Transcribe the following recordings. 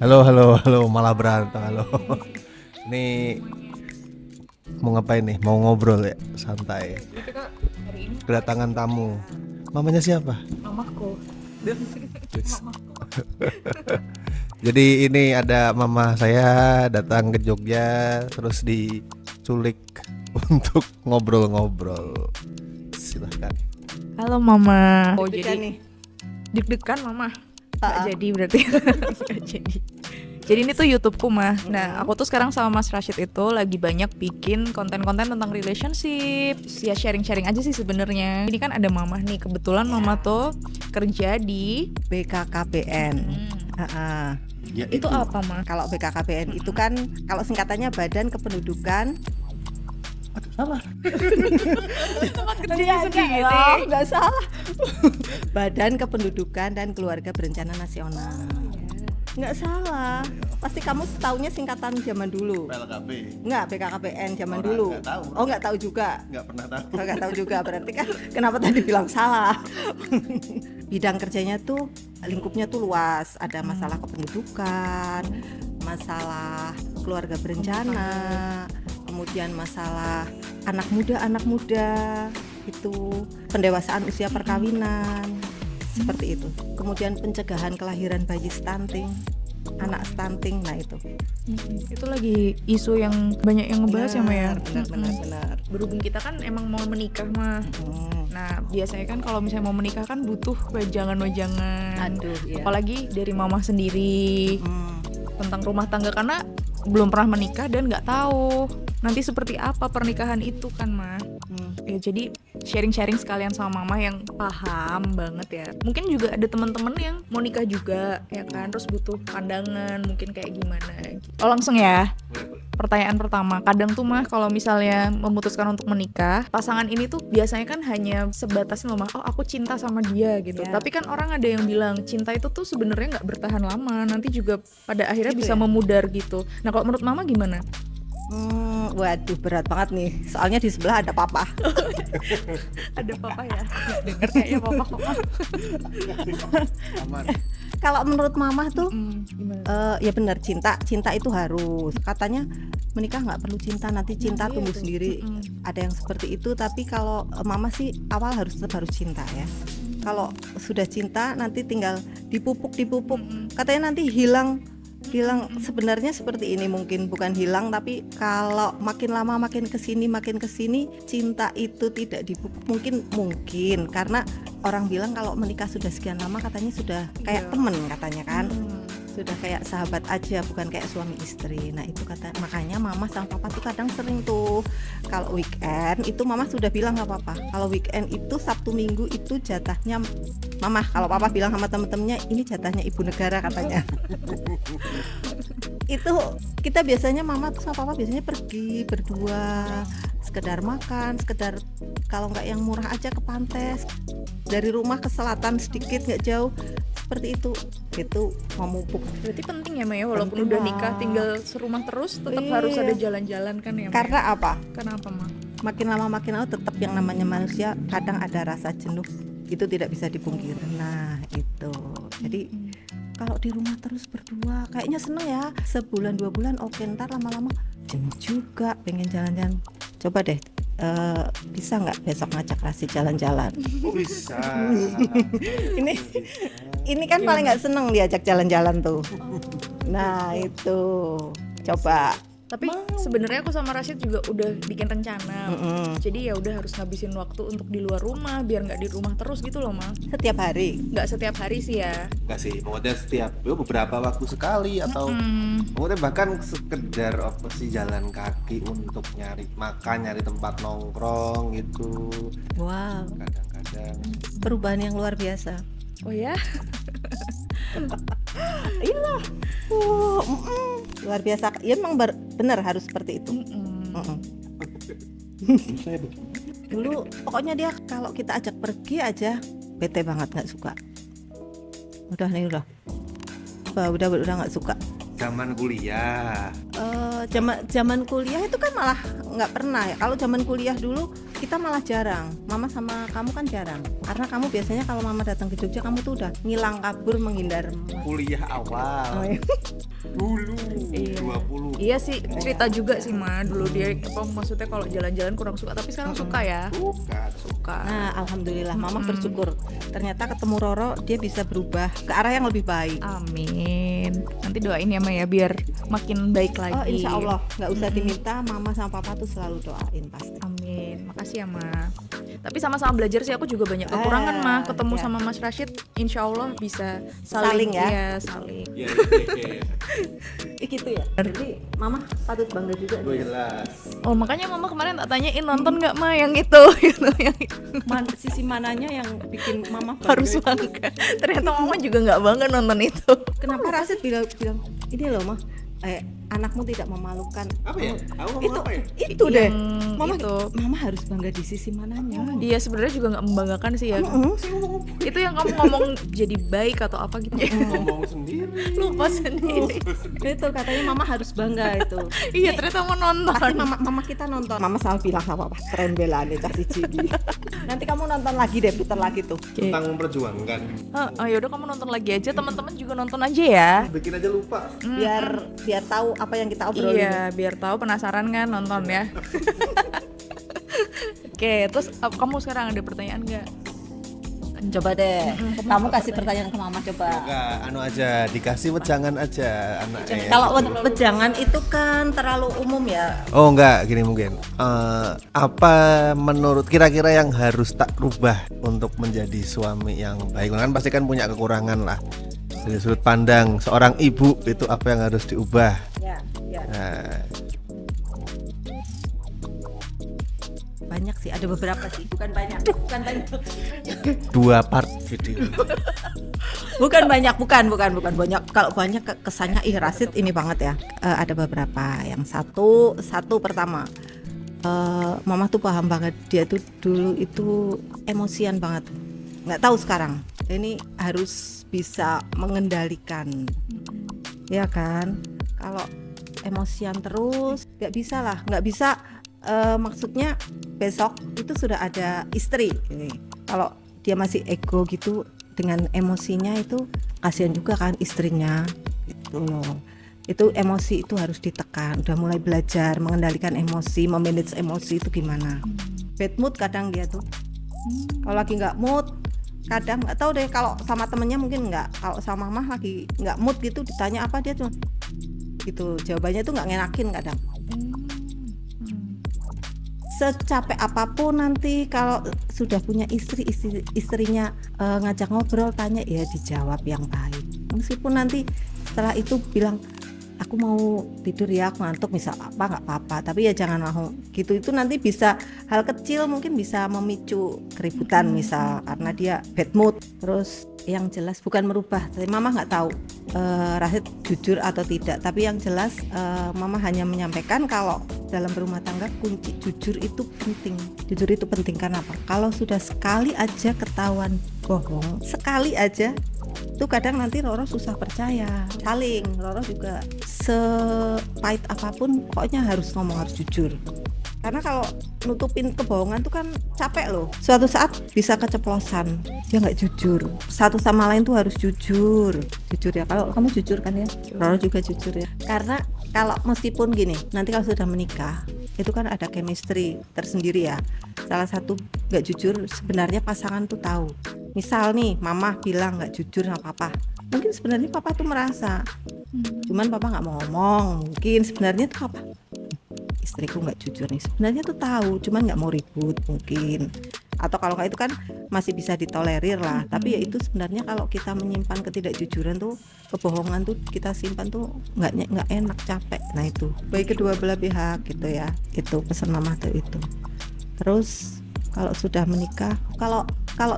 Halo, halo, halo, malah berantem. Halo. Ini mau ngapain nih? Mau ngobrol ya, santai. Jadi kita hari ini Kedatangan tamu. Mamanya siapa? mamaku dan Yes. mamaku. Jadi ini ada mama saya datang ke Jogja, terus diculik untuk ngobrol-ngobrol. Silahkan. Halo mama. Oh Deg-degan jadi nih. deg-degan mama. Nggak Ah. jadi berarti. Nggak jadi. Jadi ini tuh YouTubeku mah. Nah aku tuh sekarang sama Mas Rashid itu lagi banyak bikin konten-konten tentang relationship. Ya sharing-sharing aja sih sebenarnya. Ini kan ada mama nih. Kebetulan mama tuh kerja di BKKBN. Ya, itu apa mah? Kalau BKKBN itu kan kalau singkatannya Badan Kependudukan. salah. Nggak salah. Badan Kependudukan dan Keluarga Berencana Nasional. Nggak salah. Pasti kamu taunya singkatan zaman dulu. PLKP. Nggak, BKKBN zaman Orang dulu. nggak tahu. Oh, nggak tahu juga. Nggak pernah tahu. Oh, nggak tahu juga, berarti kan kenapa tadi bilang salah. Bidang kerjanya tuh lingkupnya tuh luas, ada masalah kependudukan, masalah keluarga berencana, kemudian masalah anak muda itu, pendewasaan usia perkawinan, seperti itu. Kemudian pencegahan kelahiran bayi stunting, anak stunting, nah itu. Itu lagi isu yang banyak yang ngebahas ya Maya. Benar. Berhubung kita kan emang mau menikah mah. Nah biasanya kan kalau misalnya mau menikah kan butuh wejangan-wejangan. Aduh, iya. Apalagi dari mama sendiri tentang rumah tangga karena belum pernah menikah dan nggak tahu nanti seperti apa pernikahan itu kan mah. Ya jadi sharing-sharing sekalian sama mama yang paham banget ya. Mungkin juga ada teman-teman yang mau nikah juga ya kan, terus butuh pandangan mungkin kayak gimana gitu. Oh langsung ya. Pertanyaan pertama, kadang tuh mah kalau misalnya memutuskan untuk menikah, pasangan ini tuh biasanya kan hanya sebatas loh mah, oh aku cinta sama dia gitu. Ya. Tapi kan orang ada yang bilang cinta itu tuh sebenarnya nggak bertahan lama, nanti juga pada akhirnya Gitu bisa ya? memudar gitu. Nah kalau menurut mama gimana? Waduh, berat banget nih. Soalnya di sebelah ada papa. Ada papa ya? Nggak denger kayaknya papa kok. Aman. Kalau menurut mama tuh Gimana? ya benar, cinta itu harus. Katanya menikah nggak perlu cinta, nanti cinta Iya tumbuh tuh. sendiri. Ada yang seperti itu, tapi kalau mama sih awal tetap harus cinta ya. Kalau sudah cinta nanti tinggal dipupuk. Katanya nanti hilang sebenarnya seperti ini, mungkin bukan hilang, tapi kalau makin lama makin kesini cinta itu tidak dipupuk, mungkin karena orang bilang kalau menikah sudah sekian lama katanya sudah kayak temen katanya kan, sudah kayak sahabat aja, bukan kayak suami istri. Nah itu makanya mama sama papa tuh kadang sering tuh kalau weekend itu mama sudah bilang nggak apa-apa, kalau weekend itu Sabtu Minggu itu jatahnya mama, kalau papa bilang sama temen-temennya ini jatahnya ibu negara katanya. Itu kita biasanya mama tuh sama papa biasanya pergi berdua, sekedar makan, sekedar kalau nggak yang murah aja ke pantai, dari rumah ke selatan sedikit nggak jauh, seperti itu memupuk. Berarti penting ya Maya, walaupun Penting udah lah. nikah tinggal serumah terus tetap Iya. harus ada jalan-jalan kan ya Maya? Karena apa, Kenapa mah? makin lama tetap yang namanya manusia kadang ada rasa jenuh, itu tidak bisa dipungkiri. Nah itu jadi kalau di rumah terus berdua kayaknya seneng ya, sebulan 2 bulan oke, ntar lama-lama jenuh juga, pengen jalan-jalan. Coba deh, bisa nggak besok ngajak Rasi jalan-jalan? Bisa. Ini kan paling nggak seneng diajak jalan-jalan tuh. Nah itu coba. Tapi sebenarnya aku sama Rashid juga udah bikin rencana. Jadi ya udah harus ngabisin waktu untuk di luar rumah biar nggak di rumah terus gitu loh Mang. Setiap hari. Nggak setiap hari sih ya. Enggak sih, maksudnya setiap beberapa waktu sekali atau maksudnya bahkan sekedar apa sih jalan kaki untuk nyari makan, nyari tempat nongkrong gitu. Wow, Kadang-kadang perubahan yang luar biasa. Oh ya? Iyalah. Luar biasa. Ya emang benar harus seperti itu. saya begini. Dulu pokoknya dia kalau kita ajak pergi aja bete banget, nggak suka. Udah udah nggak suka. Zaman kuliah. Zaman kuliah itu kan malah nggak pernah ya. Kalau zaman kuliah dulu kita malah jarang. Mama sama kamu kan jarang. Karena kamu biasanya kalau mama datang ke Jogja kamu tuh udah ngilang kabur menghindar. Kuliah awal. Oh, iya. Dulu Iya. 20. Iya sih, cerita juga sih Ma. Dulu dia maksudnya kalau jalan-jalan kurang suka, tapi sekarang suka ya. Bukan. Suka. Nah, alhamdulillah mama bersyukur. Ternyata ketemu Roro dia bisa berubah ke arah yang lebih baik. Amin. Nanti doain ya Ma ya biar makin baik lagi. Oh, insya Allah nggak usah diminta, mama sama papa tuh selalu doain pasti. Amin. Makasih ya Ma. Tapi sama-sama belajar sih, aku juga banyak kekurangan Ma. Ketemu ya. sama Mas Rashid, insya Allah bisa Saling ya? Iya, saling. Iya. Gitu ya. Jadi mama patut bangga juga. Gue jelas. Oh makanya Mama kemarin tak tanyain nonton nggak Ma yang itu, gitu, yang itu. Sisi mananya yang bikin mama bangga? Harus bangga. Ternyata Mama juga nggak bangga nonton itu. Kenapa Rasid bilang ini loh mah, anakmu tidak memalukan. Apa ya? Aku ngomong apa ya? Itu deh. Yang Mama itu. mama harus bangga di sisi mananya. Iya sebenarnya juga nggak membanggakan sih ya. Itu yang kamu ngomong jadi baik atau apa gitu. Ngomong sendiri. Lupa sendiri. Itu katanya mama harus bangga itu. Iya ternyata mau nonton. Pasti mama kita nonton. Mama selalu bilang sama papa, keren belane kasih cibi. Nanti kamu nonton lagi deh, putar lagi tuh. Tentang memperjuangkan. Ya udah kamu nonton lagi aja, teman-teman juga nonton aja ya. Bikin aja lupa. Biar tahu apa yang kita obrolin. Iya, biar tahu, penasaran kan nonton ya. Oke, terus kamu sekarang ada pertanyaan nggak? Coba deh, kamu kasih pertanyaan ke mama coba. Enggak, anu aja, dikasih wejangan aja anaknya. Kalau wejangan itu kan terlalu umum ya. Oh enggak, gini mungkin. Apa menurut kira-kira yang harus tak rubah untuk menjadi suami yang baik? Kan pasti kan punya kekurangan lah. Dari sudut pandang seorang ibu itu apa yang harus diubah? Ya. Nah, Banyak sih, ada beberapa sih, bukan banyak. 2 part video. bukan banyak. Kalau banyak kesannya Rasid ini banget ya. Ada beberapa. Yang satu pertama, mama tuh paham banget, dia tuh dulu itu emosian banget. Nggak tahu sekarang. Ini harus bisa mengendalikan, ya kan? Kalau emosian terus, nggak bisa. Maksudnya besok itu sudah ada istri. Kalau dia masih ego gitu dengan emosinya itu kasihan juga kan istrinya gitu loh. Itu emosi itu harus ditekan. Udah mulai belajar mengendalikan emosi, memanage emosi itu gimana. Bad mood kadang dia tuh. Kalau lagi nggak mood, kadang nggak tahu deh. Kalau sama temennya mungkin nggak. Kalau sama mama lagi nggak mood gitu, ditanya apa dia tuh gitu. Jawabannya tuh nggak ngenakin kadang. Secapek apapun nanti kalau sudah punya istrinya ngajak ngobrol, tanya ya dijawab yang baik. Meskipun nanti setelah itu bilang aku mau tidur ya, aku ngantuk misal apa nggak apa-apa, tapi ya jangan langsung gitu. Itu nanti bisa hal kecil mungkin bisa memicu keributan misal karena dia bad mood. Terus yang jelas bukan merubah, tapi mama nggak tahu Rasid jujur atau tidak, tapi yang jelas mama hanya menyampaikan kalau dalam berumah tangga kunci jujur itu penting. Jujur itu penting karena apa? Kalau sudah sekali aja ketahuan bohong, sekali aja itu kadang nanti Roro susah percaya. Saling, Roro juga sepahit apapun pokoknya harus ngomong, harus jujur. Karena kalau nutupin kebohongan tuh kan capek loh. Suatu saat bisa keceplosan, dia nggak jujur. Satu sama lain tuh harus jujur ya. Kalau kamu jujur kan ya, Roro juga jujur ya. Karena kalau meskipun gini, nanti kalau sudah menikah itu kan ada chemistry tersendiri ya. Salah satu nggak jujur sebenarnya pasangan tuh tahu. Misal nih, mama bilang nggak jujur sama papa. Mungkin sebenarnya papa tuh merasa, cuman papa nggak mau ngomong. Mungkin sebenarnya tuh apa? Istriku nggak jujur nih. Sebenarnya tuh tahu, cuman nggak mau ribut mungkin. Atau kalau nggak itu kan masih bisa ditolerir lah. Tapi ya itu sebenarnya kalau kita menyimpan ketidakjujuran tuh, kebohongan tuh kita simpan tuh nggak enak, capek. Nah itu baik kedua belah pihak gitu ya. Itu pesan mama tuh itu. Terus kalau sudah menikah, kalau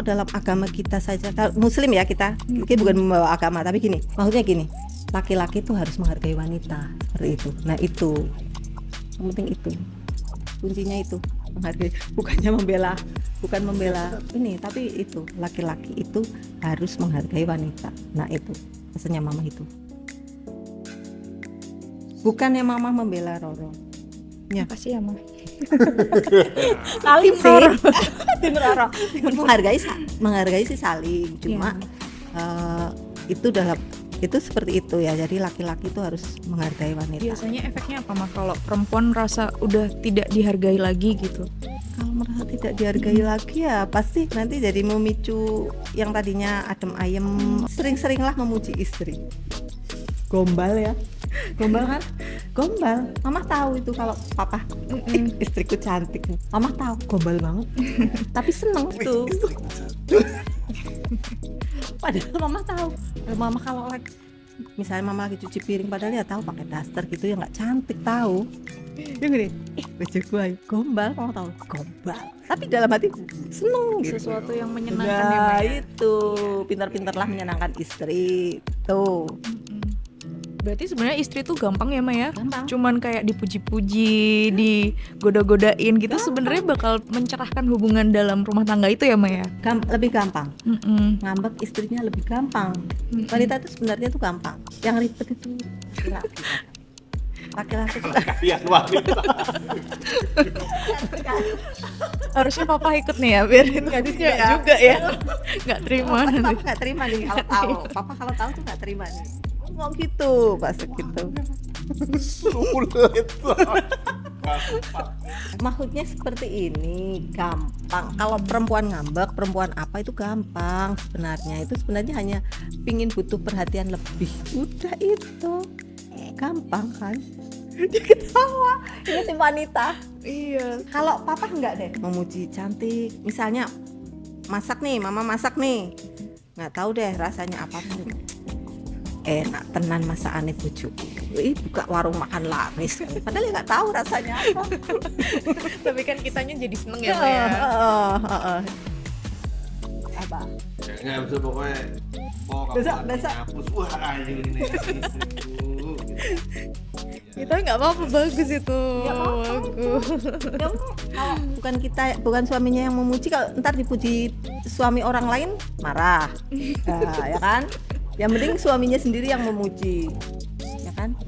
dalam agama kita saja, kalau muslim ya kita bukan membawa agama, tapi gini, maksudnya gini, laki-laki tuh harus menghargai wanita seperti itu. Nah itu yang penting, itu kuncinya, itu menghargai, bukan membela ini, tapi itu laki-laki itu harus menghargai wanita. Nah itu pesannya mama itu. Bukannya mama membela Roro. Makasih ya, Ma. Saling Tim Roro. Tim Roro. Menghargai sih saling. Cuma itu dalam itu seperti itu ya. Jadi laki-laki itu harus menghargai wanita. Biasanya efeknya apa, Ma? Kalau perempuan merasa udah tidak dihargai lagi gitu. Kalau merasa tidak dihargai lagi ya pasti nanti jadi memicu yang tadinya adem ayem. Sering-seringlah memuji istri. Gombal ya. Gombal kan? Gombal. Mama tahu itu kalau papa istriku cantik. Mama tahu gombal banget. Tapi seneng tuh. Padahal mama tahu. Mama kalau lagi misalnya mama lagi cuci piring padahal ya tahu pakai daster gitu ya nggak cantik tahu. Dia gini, baju gue gombal, mama tahu gombal. Tapi dalam hati seneng gitu. Sesuatu yang menyenangkan ya, Ma. Nah Ya? itu pintar-pintarlah menyenangkan istri tuh. Berarti sebenarnya istri tuh gampang ya, Ma ya? Gampang. Cuman kayak dipuji-puji, digoda-godain gitu sebenarnya bakal mencerahkan hubungan dalam rumah tangga itu ya, Ma ya? Lebih gampang. Mm-mm. Ngambek istrinya lebih gampang. Wanita itu sebenarnya tuh gampang. Yang ribet itu laki-laki. Iya, wanita. Harusnya papa ikut nih ya, biar gadisnya Ya. juga ya. Nggak terima Papa nanti. nggak terima nih kalau tahu. Papa kalau tahu tuh nggak terima nih. Ngomong gitu, pas gitu. Sulit. Maksudnya seperti ini, gampang. Kalau perempuan ngambek, perempuan apa itu gampang sebenarnya. Itu sebenarnya hanya pingin butuh perhatian lebih. Udah itu. Gampang kan? Dia ketawa. Ini tim wanita. Iya. Kalau papa enggak deh memuji cantik. Misalnya masak nih, mama masak nih. Nggak tahu deh rasanya apa. Enak tenan masakannya bojoku. Ih, buka warung makan laris. Padahal ya nggak tahu rasanya apa. Tapi kan kitanya jadi seneng ya, Ma ya. Apa? Nggak bisa pokoknya. Besok. Hapus. Wah, ayo ini. Kita nggak apa-apa, bagus itu. Nggak apa-apa. Bagus. Kalau bukan suaminya yang memuji, kalau ntar dipuji suami orang lain marah. Nah, ya kan? Yang penting suaminya sendiri yang memuji. Ya kan?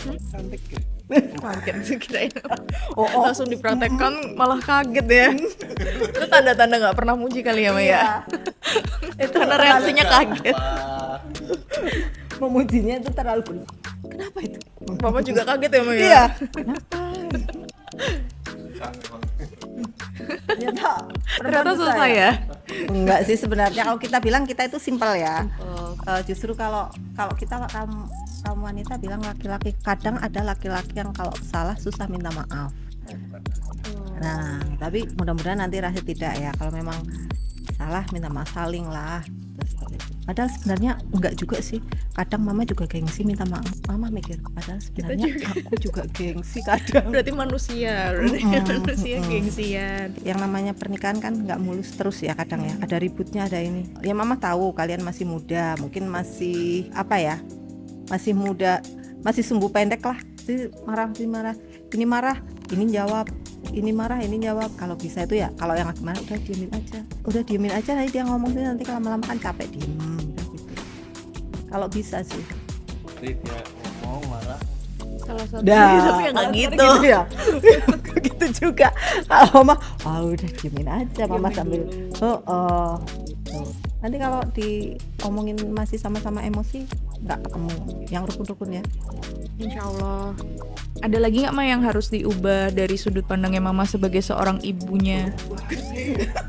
Cantik ya. Kaget sih kirain. Oh. Langsung dipraktekkan malah kaget ya. Itu tanda-tanda nggak pernah muji kali ya, Ma ya. Itu Karena reaksinya kaget. memujinya itu terlalu. Kenapa itu? Papa juga kaget ya, Ma ya. Iya. Kenapa? Ternyata susah ya. Enggak sih sebenarnya, kalau kita bilang kita itu simpel ya. Justru kalau kita kamu wanita bilang laki-laki, kadang ada laki-laki yang kalau salah susah minta maaf. Nah, tapi mudah-mudahan nanti Rasid tidak ya. Kalau memang salah minta maaf, saling lah. Padahal sebenarnya enggak juga sih. Kadang mama juga gengsi minta maaf. Mama mikir, padahal sebenarnya aku juga gengsi kadang. Berarti manusia, manusia gengsian. Yang namanya pernikahan kan nggak mulus terus ya kadang ya. Ada ributnya, ada ini. Ya mama tahu kalian masih muda, mungkin masih apa ya? Masih muda, masih sumbu pendek lah. Jadi marah, ini jawab. Ini marah, ini jawab. Kalau bisa itu ya, kalau yang gimana udah diemin aja nanti dia ngomong tuh, nanti lama-lama kan capek diem udah gitu. Kalau bisa sih. Dia ngomong marah. Salah satu. Dah, Tapi ya nggak gitu. ya. Gitu juga. Kalau mama, udah diemin aja mama sambil. Tuh. Nanti kalau diomongin masih sama-sama emosi, nggak ketemu yang rukun-rukun ya. Insya Allah. Ada lagi nggak, Ma, yang harus diubah dari sudut pandangnya Mama sebagai seorang ibunya?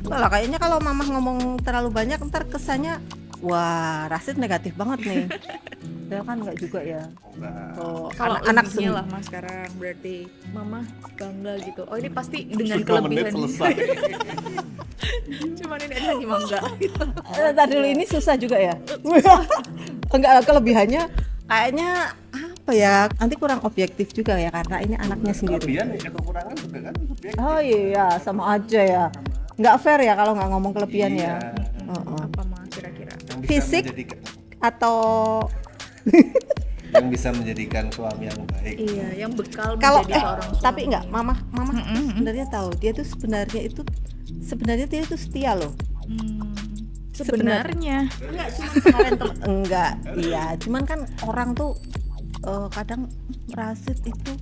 Lah kayaknya kalau mama ngomong terlalu banyak ntar kesannya wah Rasid negatif banget nih. Ya kan enggak juga ya. Oh, Kalau anak lebihnya lah, Ma, sekarang berarti Mama bangga gitu. Oh, ini pasti dengan 2 menit kelebihan. selesai. Cuman ini ada lagi mangga. Tadi dulu ini susah juga ya. Enggak, kelebihannya kayaknya apa ya? Nanti kurang objektif juga ya karena ini anaknya sendiri. Kelebihan ya, kekurangan juga kan subjektif. Oh iya, sama aja ya. Nggak fair ya kalau nggak ngomong kelebihan ya. Apa, Ma, kira-kira? Yang bisa Fisik menjadikan- Atau yang bisa menjadikan suami yang baik. Iya, yang bekal kalau menjadi seorang suami. tapi enggak, mama sebenarnya tahu dia tuh sebenarnya dia tuh setia loh. Sebenarnya Enggak, cuman kemarin enggak, iya, cuman kan orang tuh kadang Rasid itu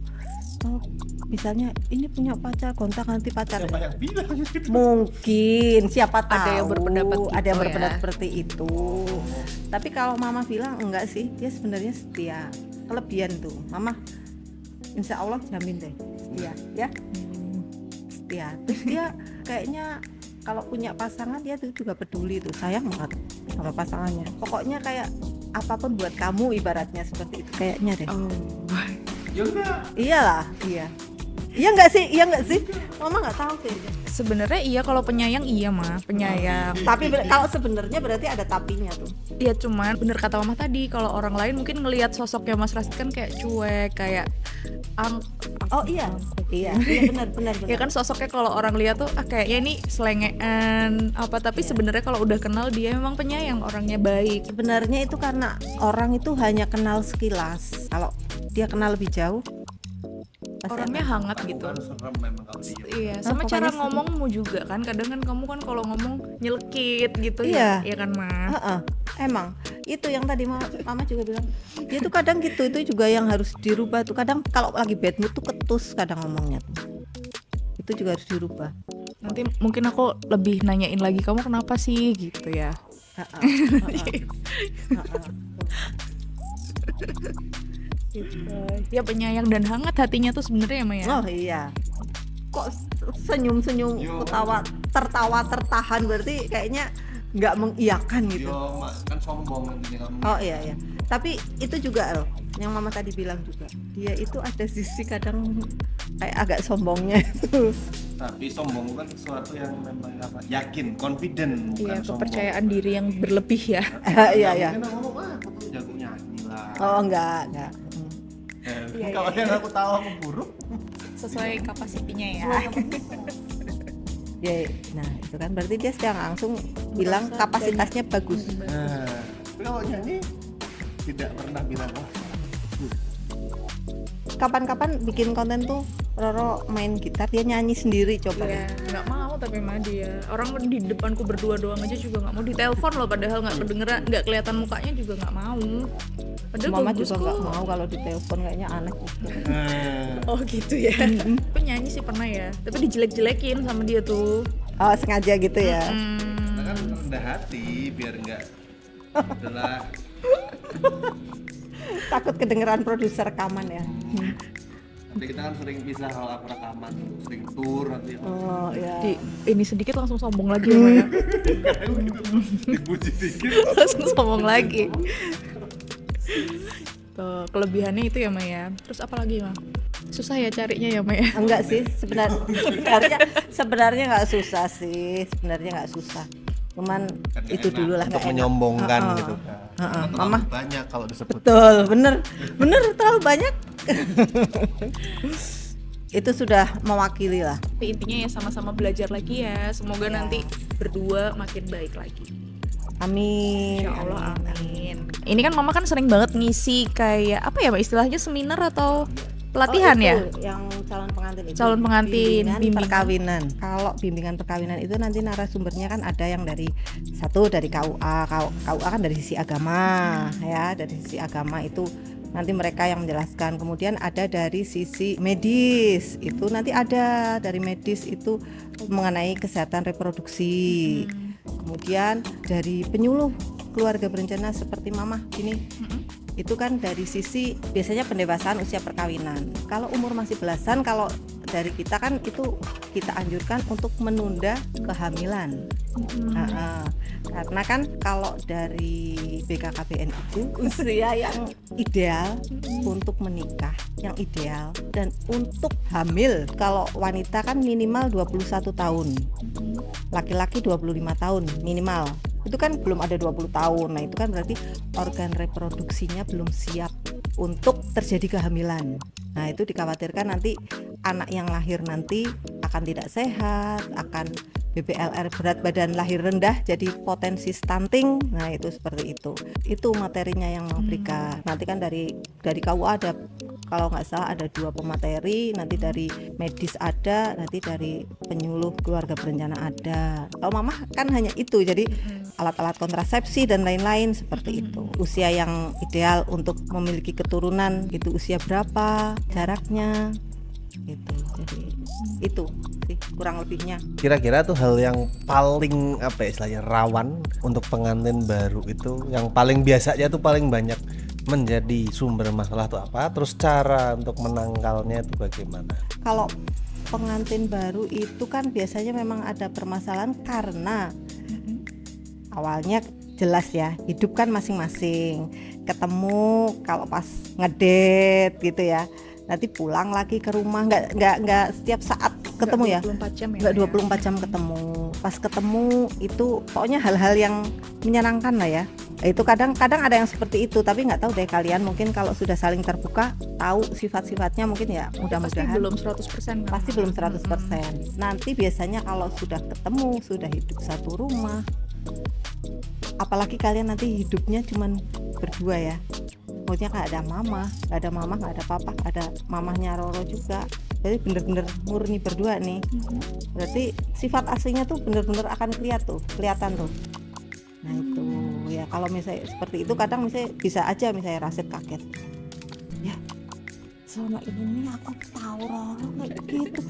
misalnya ini punya pacar gonta-ganti pacar. Siapa yang bilang gitu? Mungkin siapa tahu Ada yang berpendapat gitu ada yang berpendapat ya. seperti itu. Tapi kalau mama bilang enggak sih, dia sebenarnya setia. Kelebihan tuh mama insya Allah jamin deh setia ya, setia. Terus dia kayaknya kalau punya pasangan dia tuh juga peduli tuh, sayang banget sama pasangannya. Pokoknya kayak apapun buat kamu ibaratnya seperti itu kayaknya deh. Oh. Ya udah. Iyalah, iya. Iya enggak sih? Iya enggak sih? Mama enggak tahu sih. Sebenarnya iya, kalau penyayang iya mah, penyayang. Tapi kalau sebenarnya berarti ada tapinya tuh. Ya cuman bener kata mama tadi, kalau orang lain mungkin ngelihat sosoknya Mas Rasid kan kayak cuek, kayak Oh iya. Iya benar. ya kan sosoknya kalau orang lihat tuh kayaknya ini selengean apa, tapi sebenarnya kalau udah kenal dia memang penyayang, orangnya baik. Sebenarnya itu karena orang itu hanya kenal sekilas. Kalau dia kenal lebih jauh pasti Orangnya hangat gitu. Bukan serem memang kalau dia. Iya, sama pokoknya cara seru. ngomongmu juga kan. Kadang kan kamu kan kalau ngomong nyelekit gitu Iya. ya kan, Ma? Heeh, emang itu yang tadi mama juga bilang dia tuh kadang gitu, itu juga yang harus dirubah tuh. Kadang kalau lagi bad mood tuh ketus kadang ngomongnya tuh, itu juga harus dirubah. Nanti mungkin aku lebih nanyain lagi kamu kenapa sih gitu ya. Ya penyayang dan hangat hatinya tuh sebenarnya ya, Ma ya. Oh iya, kok senyum-senyum ketawa tertahan berarti kayaknya nggak mengiyakan gitu. Yo, Mak, kan sombong nanti kamu. Oh iya. Tapi itu juga loh, yang mama tadi bilang juga, dia itu ada sisi kadang kayak agak sombongnya itu. Tapi sombong kan sesuatu yang memang apa? Yakin, confident, bukan Iya, sombong. kepercayaan diri yang berlebih ya. Iya. Mungkin aku ngomong, aku tuh jago nyanyi lah. Oh enggak. Iya, Kalau iya. yang aku tahu aku buruk. Sesuai kapasitinya ya. Ya, nah itu kan berarti dia secara langsung bilang kapasitasnya bagus. Nah, tapi kalau nyanyi tidak pernah bilang wah. Kapan-kapan bikin konten tuh Roro main gitar, dia nyanyi sendiri coba. Iya, nggak mau tapi mah dia. Orang di depanku berdua doang aja juga nggak mau. Ditelepon loh, padahal nggak kedengeran, nggak kelihatan mukanya juga nggak mau. Padahal Mama bagus juga kok. nggak mau kalau ditelepon, kayaknya aneh gitu. Oh gitu ya. Tapi nyanyi sih pernah ya. Tapi dijelek-jelekin sama dia tuh. Oh sengaja gitu ya. Nah kan rendah hati biar enggak adalah Takut kedengeran produser rekaman ya. nanti kita kan sering pisah kalau aku rekaman, sering tour nanti. Oh ya. Ini sedikit langsung sombong lagi ya, Ma ya. Dipuji dikit. Langsung sombong lagi. Tuh, kelebihannya itu ya, Ma ya. Terus apa lagi, Ma? Susah ya carinya ya, Ma ya. Enggak sih, sebenarnya nggak susah sih, sebenarnya nggak susah. Cuman Kan nggak itu enak dulu lah untuk nggak enak. menyombongkan Heeh. gitu kan. Heeh. Karena Mama. terlalu banyak kalau disebut. Betul, bener terlalu banyak. Itu sudah mewakili lah. Tapi intinya ya sama-sama belajar lagi ya. Semoga nanti berdua makin baik lagi. Amin. Insya Allah, amin. Ini kan Mama kan sering banget ngisi kayak apa ya, Mbak, istilahnya seminar atau pelatihan Oh, ya? itu yang calon pengantin itu. Calon pengantin, bimbingan bimbingan. perkawinan. Kalau bimbingan perkawinan itu nanti narasumbernya kan ada yang dari satu dari KUA. KUA kan dari sisi agama ya, dari sisi agama itu nanti mereka yang menjelaskan. Kemudian ada dari sisi medis, itu nanti ada dari medis itu mengenai kesehatan reproduksi. Kemudian dari penyuluh keluarga berencana seperti mama ini, itu kan dari sisi biasanya pendewasaan usia perkawinan. Kalau umur masih belasan, kalau dari kita kan itu kita anjurkan untuk menunda kehamilan. Karena kan kalau dari BKKBN itu usia yang ideal untuk menikah, yang ideal dan untuk hamil kalau wanita kan minimal 21 tahun, laki-laki 25 tahun minimal. Itu kan belum ada 20 tahun. Nah itu kan berarti organ reproduksinya belum siap untuk terjadi kehamilan. Nah itu dikhawatirkan nanti anak yang lahir nanti akan tidak sehat, akan BBLR berat badan lahir rendah, jadi potensi stunting. Nah itu seperti itu. Itu materinya yang memberikan. Nanti kan dari KUA ada, kalau nggak salah ada 2 pemateri, nanti dari medis ada, nanti dari penyuluh keluarga berencana ada. Kalau mama kan hanya itu, jadi alat-alat kontrasepsi dan lain-lain seperti itu. Usia yang ideal untuk memiliki keturunan itu usia berapa, jaraknya gitu. Jadi itu sih kurang lebihnya. Kira-kira tuh hal yang paling apa ya istilahnya rawan untuk pengantin baru itu, yang paling biasanya tuh paling banyak menjadi sumber masalah tuh apa? Terus cara untuk menangkalnya itu bagaimana? Kalau pengantin baru itu kan biasanya memang ada permasalahan karena awalnya jelas ya, hidup kan masing-masing. Ketemu kalau pas ngedate gitu ya. Nanti pulang lagi ke rumah, nggak setiap saat ketemu ya. 24 jam ya. Nggak 24 jam ketemu. Pas ketemu itu pokoknya hal-hal yang menyenangkan lah ya. Itu kadang-kadang ada yang seperti itu, tapi nggak tahu deh kalian, mungkin kalau sudah saling terbuka tahu sifat-sifatnya mungkin ya, Pasti mudah-mudahan belum 100% kan. pasti belum 100%. Nanti biasanya kalau sudah ketemu, sudah hidup satu rumah, apalagi kalian nanti hidupnya cuman berdua ya, maksudnya nggak ada mama, nggak ada papa, nggak ada mamahnya Roro juga, jadi bener-bener murni berdua nih. Berarti sifat aslinya tuh bener-bener akan kelihatan tuh. Nah itu ya, kalau misalnya seperti itu kadang misalnya bisa aja misalnya Rasid kaget, ya selama ini aku tahu Roro kayak begitu,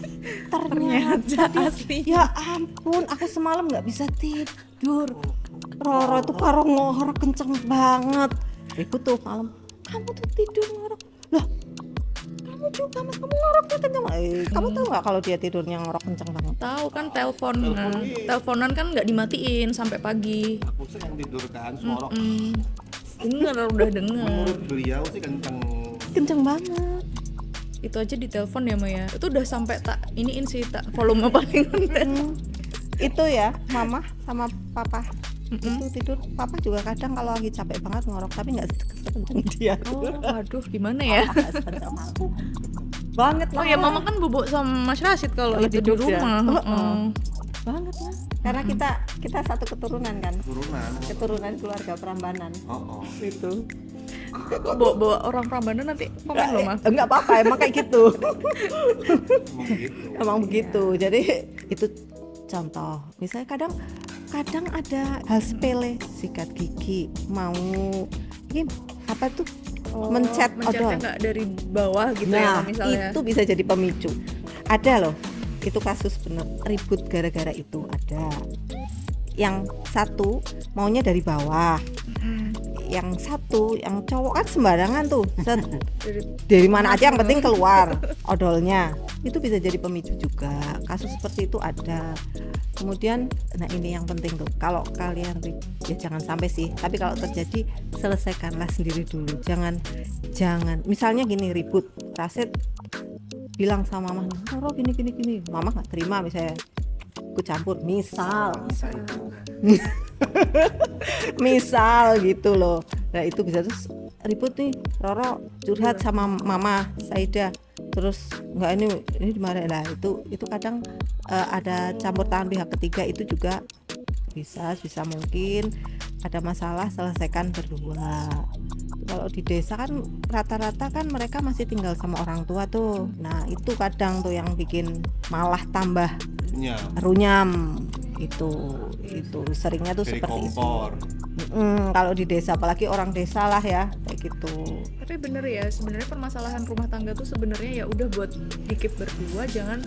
ternyata dia, asli. ya ampun aku semalam nggak bisa tidur, Roro itu karo ngorok kenceng banget. Ikut tuh malam, kamu tuh tidur ngorok, lah kamu juga mas, kamu ngoroknya kenceng. Kamu tahu nggak kalau dia tidurnya ngorok kenceng banget? Tahu kan teleponan kan nggak dimatiin sampai pagi. Aku sih yang tidur kan, suara Dengar, udah dengar. menurut beliau sih Kenceng banget. Itu aja di telepon ya Maya. Itu udah sampai tak iniin sih, tak volume paling rendah. Itu ya mama sama papa itu tidur. Papa juga kadang kalau lagi capek banget ngorok, tapi nggak sekenceng dia. Oh, waduh, gimana ya? Sekenceng aku banget lah. Oh ya, mama kan bubuk sama Mas Rasid kalau Kalau itu di di Jogja. rumah. Banget lah. Karena kita satu keturunan kan, keturunan keluarga Prambanan. Itu. Bawa orang Prambanan nanti komen loh Mas. Enggak apa-apa, emang kayak gitu. Emang begitu. Jadi itu contoh. Misalnya kadang ada hal sepele, sikat gigi, mau ini apa tuh? Mencet odol. Nggak dari bawah gitu ya Nah, misalnya. itu bisa jadi pemicu. Ada loh, itu kasus bener ribut gara-gara itu ada. Yang satu maunya dari bawah, yang satu yang cowok kan sembarangan tuh, dari mana aja yang penting keluar odolnya. Itu bisa jadi pemicu juga. Kasus seperti itu ada. Kemudian, nah ini yang penting tuh, kalau kalian ya jangan sampai sih, tapi kalau terjadi selesaikanlah sendiri dulu. Jangan misalnya gini, ribut, Rasid bilang sama mama, Roro gini, mama nggak terima misalnya, aku campur, misal gitu loh. Nah itu bisa terus ribut nih, Roro curhat sama mama Saida, terus nggak ini dimarahin lah. Itu kadang ada campur tangan pihak ketiga, itu juga bisa mungkin ada masalah, selesaikan berdua. Kalau di desa kan rata-rata kan mereka masih tinggal sama orang tua tuh. Nah itu kadang tuh yang bikin malah tambah runyam. Itu seringnya tuh seperti kompor. Kalau di desa, apalagi orang desa lah ya kayak gitu. Tapi bener ya, sebenarnya permasalahan rumah tangga tuh sebenarnya ya udah buat dikip berdua, jangan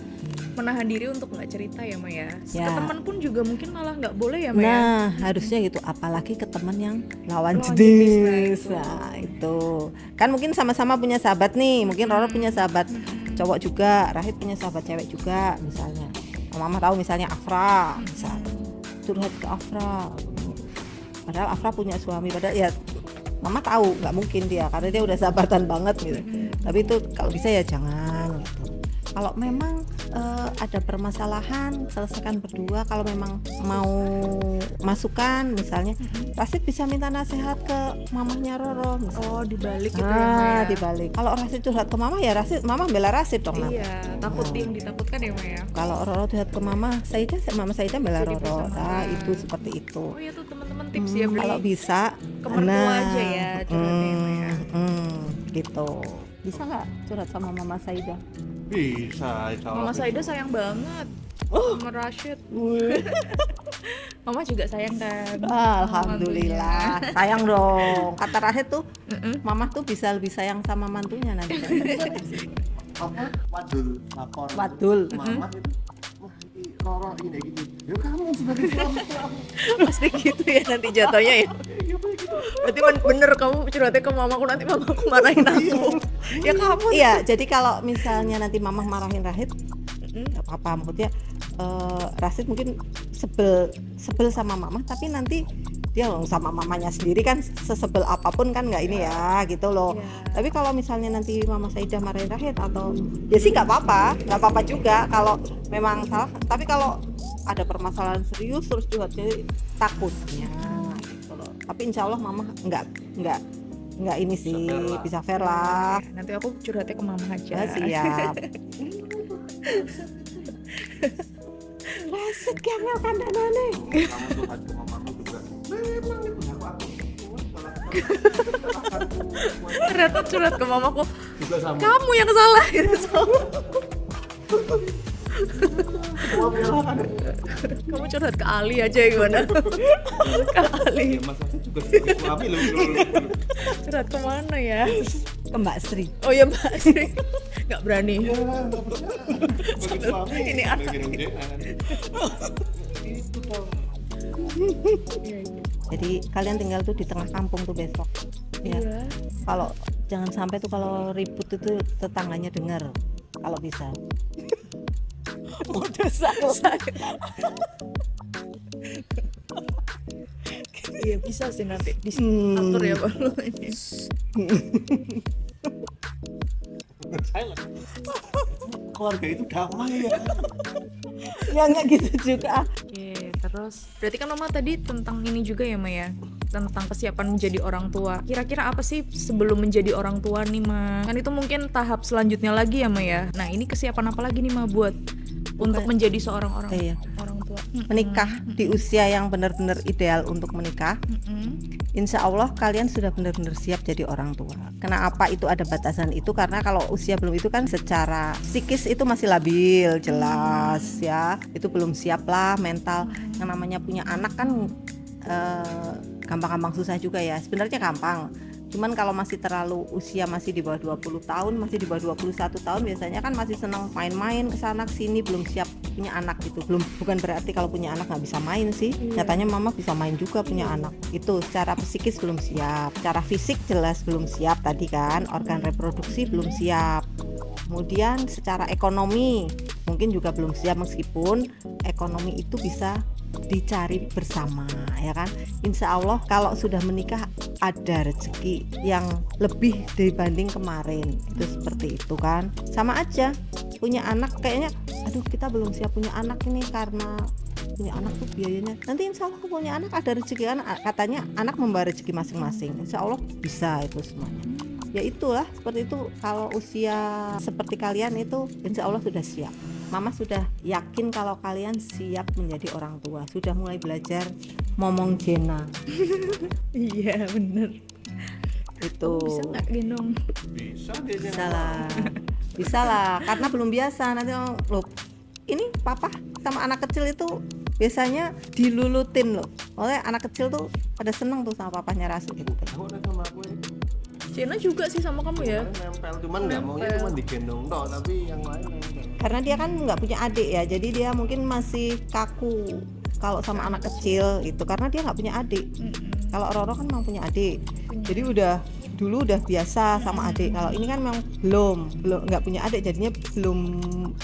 menahan diri untuk nggak cerita ya Maya. Ya. Ke teman pun juga mungkin malah nggak boleh ya Maya. Nah harusnya gitu, apalagi ke teman yang lawan jenis. Nah itu kan mungkin sama-sama punya sahabat nih, mungkin Roro punya sahabat cowok juga, Rahid punya sahabat cewek juga misalnya. Mama tahu misalnya Afra, misalnya curhat ke Afra, padahal Afra punya suami, padahal ya Mama tahu nggak mungkin dia, karena dia udah sahabatan banget gitu. Tapi itu kalau bisa ya jangan gitu. Kalau memang ada permasalahan, selesaikan berdua. Kalau memang mau masukan misalnya, Rasid bisa minta nasihat ke mamahnya Roro misalnya. Oh dibalik gitu ya Maya. Dibalik. Kalau Rasid curhat ke mama ya mama bela Rasid dong. Iya, takut yang ditakutkan ya Maya. Kalau Roro curhat ke mama Saida bela Jadi Roro. bersama. Nah itu seperti itu. Oh iya tuh teman-teman tips ya, beli Kalau bisa ke mertua aja ya curhatnya Maya. Gitu. Bisa nggak curhat sama mama Saida? Bisa, Mama Saida sayang banget sama Rashid. Mama juga sayang kan. Alhamdulillah, sayang dong. Kata Rahid tuh, mama tuh bisa lebih sayang sama mantunya nanti. Apa wadul lapor Wadul. mama itu wah ini Roro ini gitu ya kamu sebagai suami kamu Pasti gitu ya nanti jatuhnya ya. Berarti bener kamu curhatnya ke mamaku, nanti mamaku marahin aku. Ya kamu. Iya, jadi kalau misalnya nanti mama marahin Rahid, nggak apa-apa. Maksudnya Rasid mungkin sebel sama mama, tapi nanti dia loh sama mamanya sendiri kan sesebel apapun kan nggak ini ya gitu loh. Iya. Tapi kalau misalnya nanti mama Saidah marahin Rahid atau ya sih nggak apa-apa juga kalau memang salah. Tapi kalau ada permasalahan serius terus juga jadi takutnya gitu loh. Tapi insya Allah mama nggak ini sih bisa fair lah. Nanti aku curhatnya ke mama aja. Ya, siap. Rasid kayaknya kandangane. kamu tuh hati mamamu juga memang itu aku Ternyata curhat ke mamaku, juga sama kamu yang salah gitu. Kamu curhat ke Ali aja gimana? Ke Ali. ya, Mas Asid juga sebagai suami loh Curhat kemana ya? Ke Mbak Sri. Oh ya Mbak Sri. Nggak berani. sebagai suami Ini anak. itu dong Jadi kalian tinggal tuh di tengah kampung tuh besok. Ya. Iya. Kalau jangan sampai tuh kalau ribut itu tetangganya dengar. Kalau bisa. Udah selesai. Iya bisa sih nanti diatur ya baru ini. keluarga itu damai ya Ya nggak gitu juga. Oke, terus berarti kan Mama tadi tentang ini juga ya Ma ya, tentang kesiapan menjadi orang tua. Kira-kira apa sih sebelum menjadi orang tua nih Ma? Kan itu mungkin tahap selanjutnya lagi ya Ma ya. Nah ini kesiapan apa lagi nih Ma buat untuk menjadi seorang orang Iya. orang tua? Menikah di usia yang benar-benar ideal untuk menikah. Insya Allah kalian sudah benar-benar siap jadi orang tua. Kenapa itu ada batasan itu? Karena kalau usia belum itu kan secara psikis itu masih labil, jelas ya. Itu belum siap lah mental. Yang namanya punya anak kan gampang-gampang susah juga ya. Sebenarnya gampang. Cuman kalau masih terlalu usia masih di bawah 20 tahun, masih di bawah 21 tahun biasanya kan masih senang main-main kesana kesini, belum siap punya anak gitu. Bukan berarti kalau punya anak nggak bisa main sih. Nyatanya mama bisa main juga punya anak. Itu secara psikis belum siap, secara fisik jelas belum siap tadi kan, organ reproduksi belum siap. Kemudian secara ekonomi mungkin juga belum siap, meskipun ekonomi itu bisa dicari bersama ya kan. Insya Allah kalau sudah menikah ada rezeki yang lebih dibanding kemarin, itu seperti itu kan. Sama aja punya anak, kayaknya aduh kita belum siap punya anak ini karena punya anak tuh biayanya. Nanti insya Allah punya anak ada rezeki kan, katanya anak membawa rezeki masing-masing. Insya Allah bisa itu semuanya. Ya itulah seperti itu. Kalau usia seperti kalian itu insya Allah sudah siap. Mama sudah yakin kalau kalian siap menjadi orang tua. Sudah mulai belajar ngomong jena. Iya bener. Itu Bisa nggak gendong? bisa dia bisa lah. Bisa lah karena belum biasa. Nanti loh, ini papa sama anak kecil itu biasanya dilulutin loh. Oleh anak kecil tuh pada seneng tuh sama papanya Rasul gitu. aku udah sama aku ini Cina juga sih sama kamu ya. nempel cuman nggak maunya cuma digendong toh, tapi yang lain nempel. Karena dia kan nggak punya adik ya, jadi dia mungkin masih kaku kalau sama anak kecil itu, karena dia nggak punya adik. Kalau Roro kan memang punya adik, jadi dulu udah biasa sama adik. Kalau ini kan memang belum nggak punya adik, jadinya belum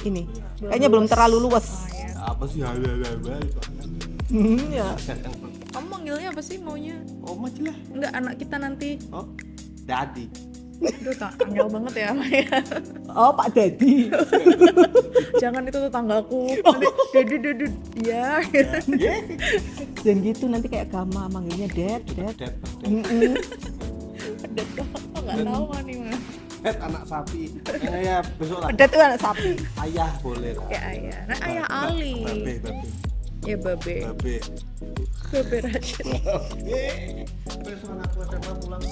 ini, kayaknya belum terlalu luas. Apa sih hal-hal itu Ya. Kamu manggilnya apa sih maunya? oh maju lah Enggak anak kita nanti. oh daddy Aduh angel banget ya Maya. Oh Pak Dedi. Jangan itu tetanggaku. Nanti dedi ya. Dan gitu nanti kayak Gama manggilnya Dad. dad Pedet kok nggak tahu kan nih Mas. dad anak sapi ya besok lah Dad itu anak sapi. ayah boleh lah Ya ayah. Nah ayah Ali. babe Ya babe. Babe Rashid. besok anak SMA pulang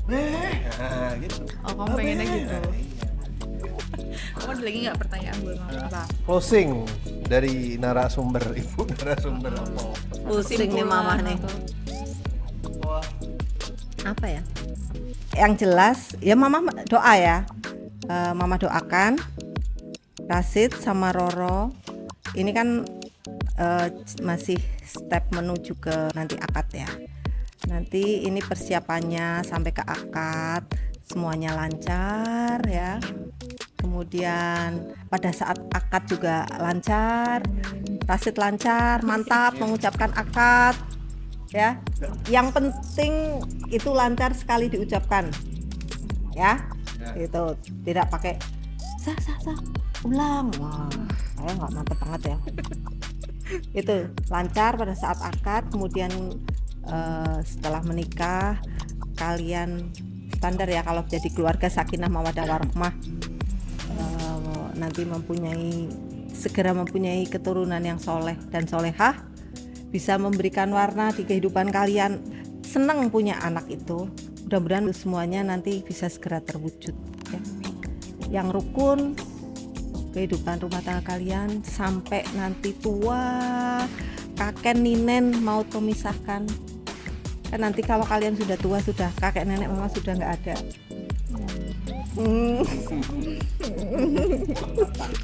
nah gitu Oh kamu pengennya gitu. Kamu ada lagi nggak pertanyaan buat mama? Apa? Closing dari narasumber ibu narasumber apa? Pusing nih mama nih. Atau- Apa ya? Yang jelas ya mama doa ya. Mama doakan Rasid sama Roro. Ini kan masih step menuju ke nanti akad ya. Nanti ini persiapannya sampai ke akad semuanya lancar ya. Kemudian pada saat akad juga lancar, Rasid lancar, mantap mengucapkan akad ya. Yang penting itu lancar sekali diucapkan ya. Itu tidak pakai sah ulang. Wah, saya nggak mantep banget ya. Itu lancar pada saat akad, kemudian setelah menikah kalian standar ya kalau jadi keluarga sakinah mawaddah warahmah, nanti segera mempunyai keturunan yang soleh dan solehah, bisa memberikan warna di kehidupan kalian. Senang punya anak itu, mudah-mudahan semuanya nanti bisa segera terwujud ya. Yang rukun kehidupan rumah tangga kalian sampai nanti tua, kakek ninen mau memisahkan. Kan nanti kalau kalian sudah tua, sudah kakek nenek mama sudah nggak ada.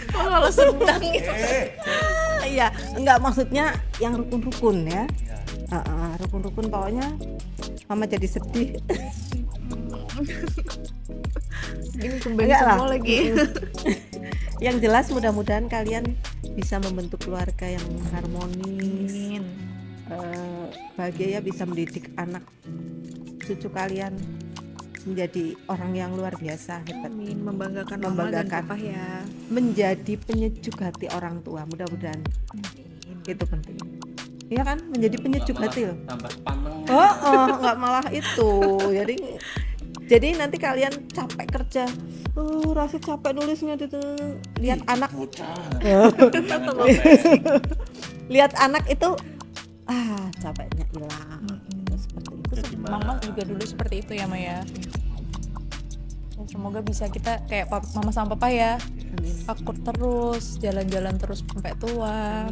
Kalau sedang gitu. Iya, enggak maksudnya yang rukun-rukun ya. Rukun-rukun pokoknya mama jadi sedih. Ini kembali Enggak lah. semua lagi. Yang jelas mudah-mudahan kalian bisa membentuk keluarga yang harmonis. Amin. Bahagia ya, bisa mendidik anak cucu kalian menjadi orang yang luar biasa hebat, Amin. Membanggakan mama dan Membanggakan. papa ya. menjadi penyejuk hati orang tua, mudah-mudahan itu penting. Iya kan, menjadi penyejuk hati loh. Tambah paneng. Nggak malah itu. Jadi nanti kalian capek kerja, Rasid capek nulisnya gitu. Lihat anak, lihat anak itu, capeknya hilang. Seperti itu. Mama juga dulu seperti itu ya Maya. Ya, semoga bisa kita kayak mama sama papa ya. Akur terus, jalan-jalan terus sampai tua.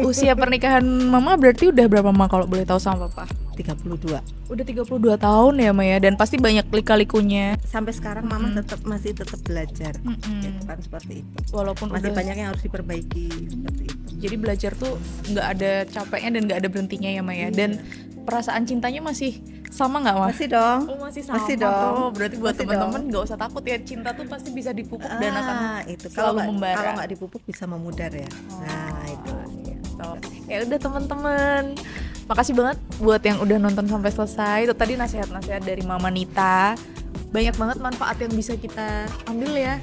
Usia pernikahan mama berarti udah berapa mama kalau boleh tahu sama papa? 32. Udah 32 tahun ya Maya, dan pasti banyak lika-likunya. Sampai sekarang mama masih tetap belajar. Gitu kan, seperti itu. Walaupun Masih udah, banyak yang harus diperbaiki seperti itu. jadi belajar tuh nggak ada capeknya dan nggak ada berhentinya ya Maya. Dan perasaan cintanya masih sama nggak Mas? Masih dong. Oh masih sama Masih dong. tuh. Berarti buat Masih teman-teman nggak usah takut ya, cinta tuh pasti bisa dipupuk dan akan Itu selalu membara. kalau nggak dipupuk bisa memudar ya. Nah itu. Ya udah teman-teman, makasih banget buat yang udah nonton sampai selesai. Itu tadi nasihat-nasihat dari Mama Nita. Banyak banget manfaat yang bisa kita ambil ya.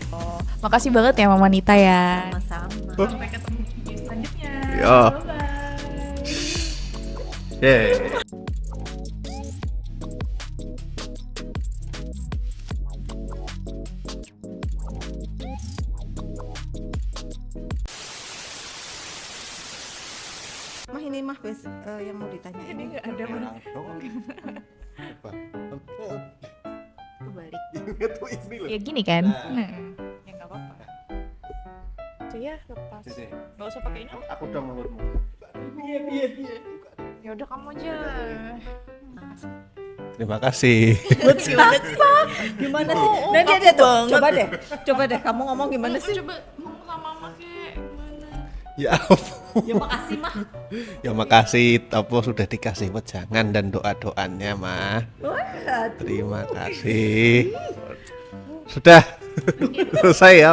Makasih banget ya Mama Nita ya. Sama-sama. Sampai ketemu di video selanjutnya. Yo. Bye. Yeah. Mah ini mah wes yang mau ditanya Ini ini. nggak ada mana. Kebalik. Ya gini kan. Nah, ya nggak apa-apa. Tuh ya lepas. Nggak usah pakai ini. Aku udah mulutmu. Ya udah kamu aja. Terima kasih. Gimana sih? Nah dia tuh. Coba deh kamu ngomong gimana sih? Coba ngomong sama mama kayak gimana? Ya ampun. Ya makasih mah. Ya makasih Topo sudah dikasih wejangan dan doa-doanya mah. Terima kasih. Sudah selesai ya.